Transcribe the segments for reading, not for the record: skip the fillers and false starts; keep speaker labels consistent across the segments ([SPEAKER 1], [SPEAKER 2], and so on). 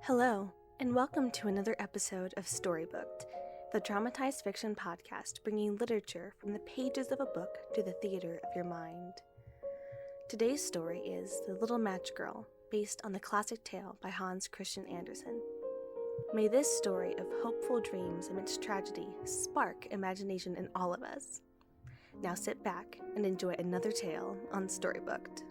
[SPEAKER 1] Hello, and welcome to another episode of Storybooked, the dramatized fiction podcast bringing literature from the pages of a book to the theater of your mind. Today's story is The Little Match Girl, based on the classic tale by Hans Christian Andersen. May this story of hopeful dreams amidst tragedy spark imagination in all of us. Now sit back and enjoy another tale on Storybooked.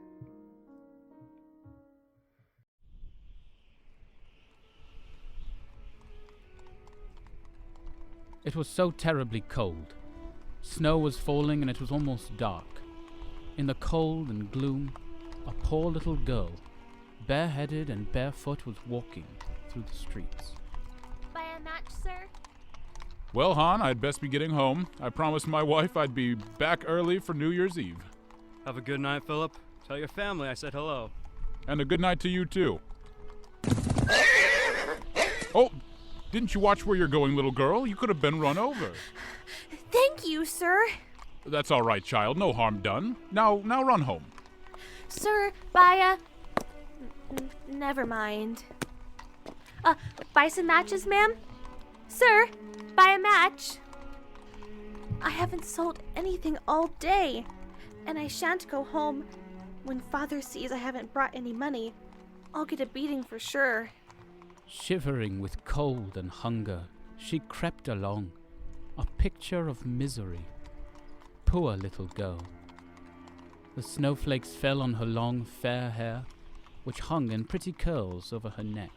[SPEAKER 2] It was so terribly cold. Snow was falling and it was almost dark. In the cold and gloom, a poor little girl, bareheaded and barefoot, was walking through the streets.
[SPEAKER 3] Buy a match, sir?
[SPEAKER 4] Well, Han, I'd best be getting home. I promised my wife I'd be back early for New Year's Eve.
[SPEAKER 5] Have a good night, Philip. Tell your family I said hello.
[SPEAKER 4] And a good night to you, too. Oh, didn't you watch where you're going, little girl? You could have been run over.
[SPEAKER 1] Thank you, sir.
[SPEAKER 4] That's all right, child. No harm done. Now run home.
[SPEAKER 1] Sir, buy a... Never mind. Buy some matches, ma'am? Sir, buy a match. I haven't sold anything all day, and I shan't go home. When Father sees I haven't brought any money, I'll get a beating for sure.
[SPEAKER 2] Shivering with cold and hunger, she crept along, a picture of misery. Poor little girl. The snowflakes fell on her long, fair hair, which hung in pretty curls over her neck.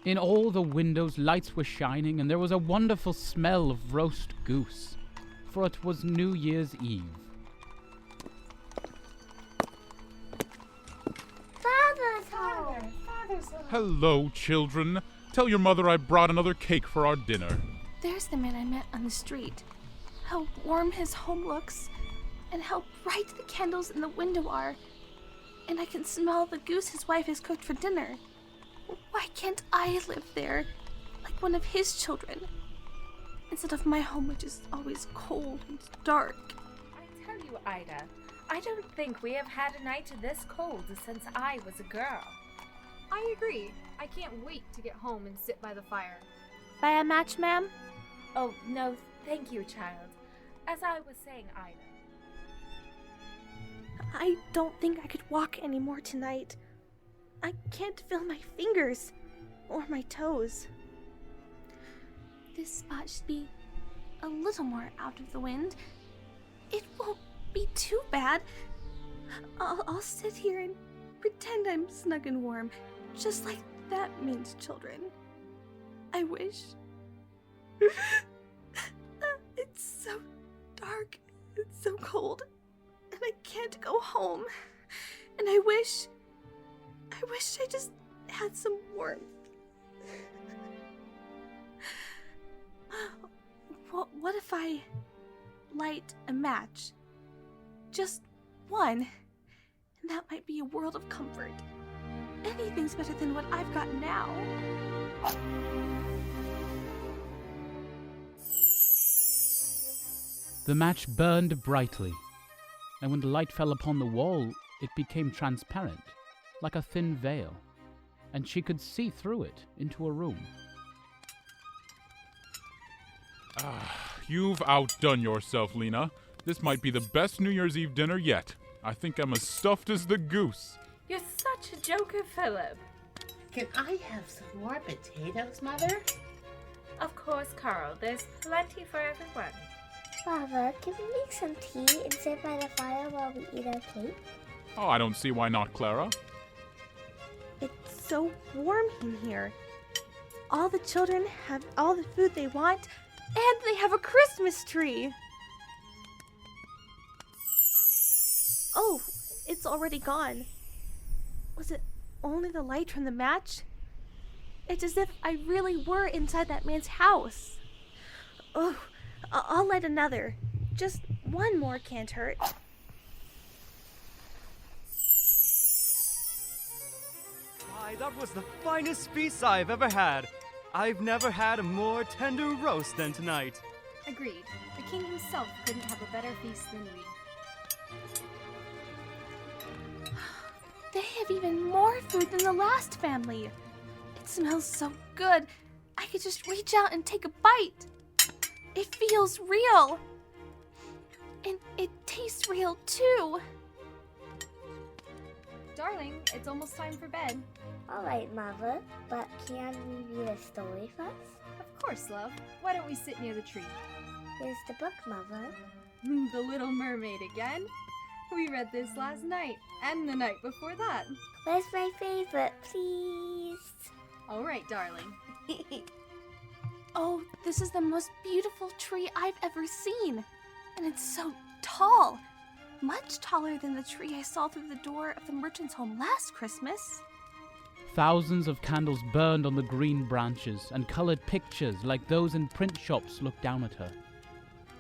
[SPEAKER 2] In all the windows lights were shining, and there was a wonderful smell of roast goose, for it was New Year's Eve.
[SPEAKER 3] Father's home!
[SPEAKER 4] Hello, children. Tell your mother I brought another cake for our dinner.
[SPEAKER 1] There's the man I met on the street. How warm his home looks, and how bright the candles in the window are. And I can smell the goose his wife has cooked for dinner. Why can't I live there, like one of his children, instead of my home, which is always cold and dark?
[SPEAKER 6] I tell you, Ida, I don't think we have had a night this cold since I was a girl.
[SPEAKER 3] I agree. I can't wait to get home and sit by the fire.
[SPEAKER 1] Buy a match, ma'am?
[SPEAKER 6] Oh, no, thank you, child. As I was saying, Ida.
[SPEAKER 1] I don't think I could walk anymore tonight. I can't feel my fingers or my toes. This spot should be a little more out of the wind. It won't be too bad. I'll sit here and pretend I'm snug and warm, just like that means children. I wish. It's so dark, it's so cold, and I can't go home. And I wish I just had some warmth. What if I light a match? Just one. And that might be a world of comfort. Anything's better than what I've got now.
[SPEAKER 2] The match burned brightly, and when the light fell upon the wall, it became transparent, like a thin veil, and she could see through it into a room.
[SPEAKER 4] You've outdone yourself, Lena. This might be the best New Year's Eve dinner yet. I think I'm as stuffed as the goose.
[SPEAKER 6] You're such a joker, Philip.
[SPEAKER 7] Can I have some more potatoes, Mother?
[SPEAKER 6] Of course, Karl. There's plenty for everyone.
[SPEAKER 8] Father, can we make some tea and sit by the fire while we eat our cake?
[SPEAKER 4] Oh, I don't see why not, Clara.
[SPEAKER 1] It's so warm in here. All the children have all the food they want, and they have a Christmas tree. Oh, it's already gone. Was it only the light from the match? It's as if I really were inside that man's house. Oh, I'll light another. Just one more can't hurt.
[SPEAKER 5] Why, that was the finest feast I've ever had. I've never had a more tender roast than tonight.
[SPEAKER 3] Agreed. The king himself couldn't have a better feast than we.
[SPEAKER 1] They have even more food than the last family. It smells so good. I could just reach out and take a bite. It feels real. And it tastes real too.
[SPEAKER 3] Darling, it's almost time for bed.
[SPEAKER 8] Alright, Mother, but can we read a story first?
[SPEAKER 3] Of course, love. Why don't we sit near the tree?
[SPEAKER 8] Here's the book, Mother.
[SPEAKER 3] The Little Mermaid again? We read this last night, and the night before that.
[SPEAKER 8] Where's my favorite, please?
[SPEAKER 3] All right, darling.
[SPEAKER 1] Oh, this is the most beautiful tree I've ever seen. And it's so tall. Much taller than the tree I saw through the door of the merchant's home last Christmas.
[SPEAKER 2] Thousands of candles burned on the green branches, and colored pictures like those in print shops looked down at her.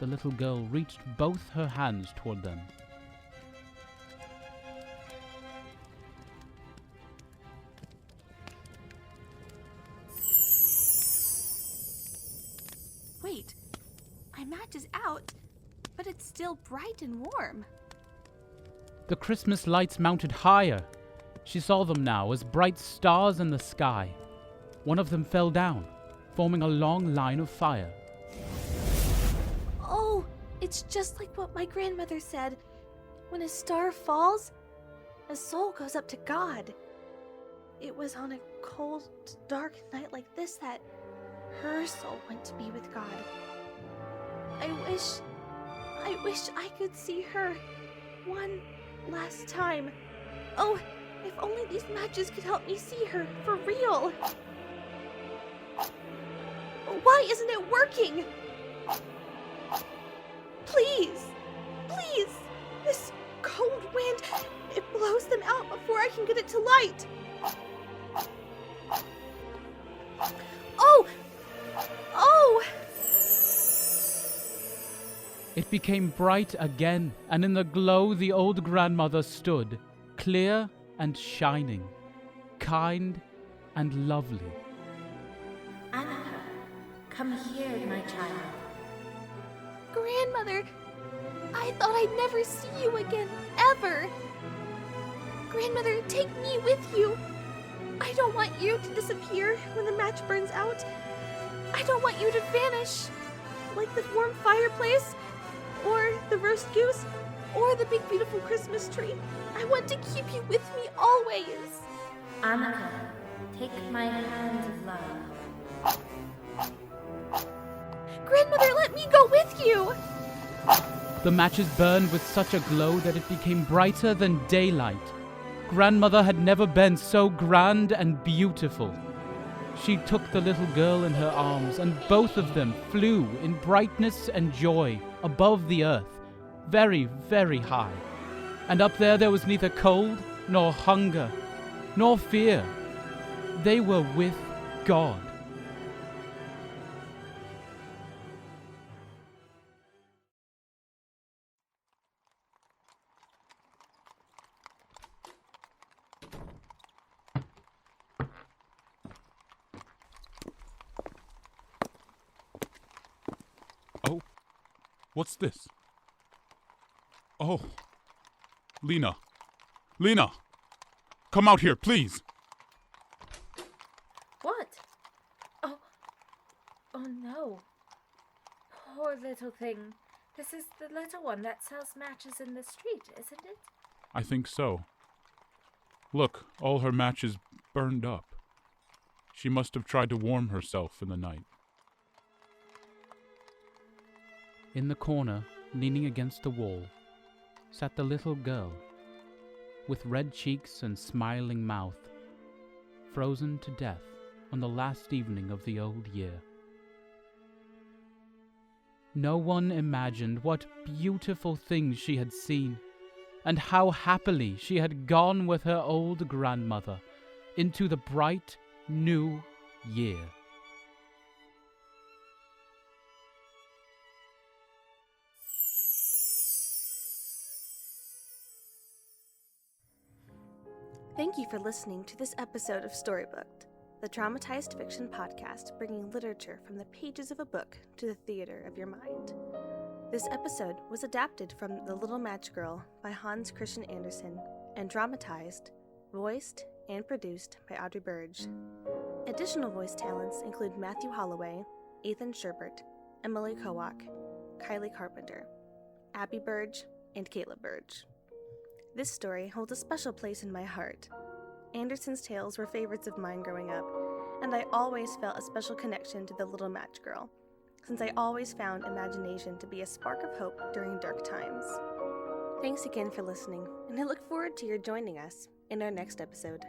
[SPEAKER 2] The little girl reached both her hands toward them.
[SPEAKER 1] Wait, my match is out, but it's still bright and warm.
[SPEAKER 2] The Christmas lights mounted higher. She saw them now as bright stars in the sky. One of them fell down, forming a long line of fire.
[SPEAKER 1] Oh, it's just like what my grandmother said. When a star falls, a soul goes up to God. It was on a cold, dark night like this that her soul went to be with God. I wish I could see her one last time. Oh, if only these matches could help me see her for real. Why isn't it working? Please, please, this cold wind, it blows them out before I can get it to light. Oh!
[SPEAKER 2] It became bright again, and in the glow the old grandmother stood, clear and shining, kind and lovely.
[SPEAKER 6] Anneke, come here, my child.
[SPEAKER 1] Grandmother, I thought I'd never see you again, ever. Grandmother, take me with you. I don't want you to disappear when the match burns out. I don't want you to vanish, like the warm fireplace, or the roast goose, or the big beautiful Christmas tree. I want to keep you with me always.
[SPEAKER 6] Anneke, take my hand of love.
[SPEAKER 1] Grandmother, let me go with you.
[SPEAKER 2] The matches burned with such a glow that it became brighter than daylight. Grandmother had never been so grand and beautiful. She took the little girl in her arms, and both of them flew in brightness and joy above the earth, very, very high. And up there was neither cold, nor hunger, nor fear. They were with God.
[SPEAKER 4] Oh, what's this? Oh, Lena. Lena! Come out here, please!
[SPEAKER 6] What? Oh no. Poor little thing. This is the little one that sells matches in the street, isn't it?
[SPEAKER 4] I think so. Look, all her matches burned up. She must have tried to warm herself in the night.
[SPEAKER 2] In the corner, leaning against the wall, sat the little girl, with red cheeks and smiling mouth, frozen to death on the last evening of the old year. No one imagined what beautiful things she had seen, and how happily she had gone with her old grandmother into the bright new year.
[SPEAKER 1] Thank you for listening to this episode of Storybooked, the dramatized fiction podcast bringing literature from the pages of a book to the theater of your mind. This episode was adapted from The Little Match Girl by Hans Christian Andersen and dramatized, voiced, and produced by Audrey Burge. Additional voice talents include Matthew Holloway, Athan Sherbert, Emily Kowach, Kylie Carpenter, Abby Burge, and Caleb Burge. This story holds a special place in my heart. Anderson's tales were favorites of mine growing up, and I always felt a special connection to the little match girl, since I always found imagination to be a spark of hope during dark times. Thanks again for listening, and I look forward to your joining us in our next episode.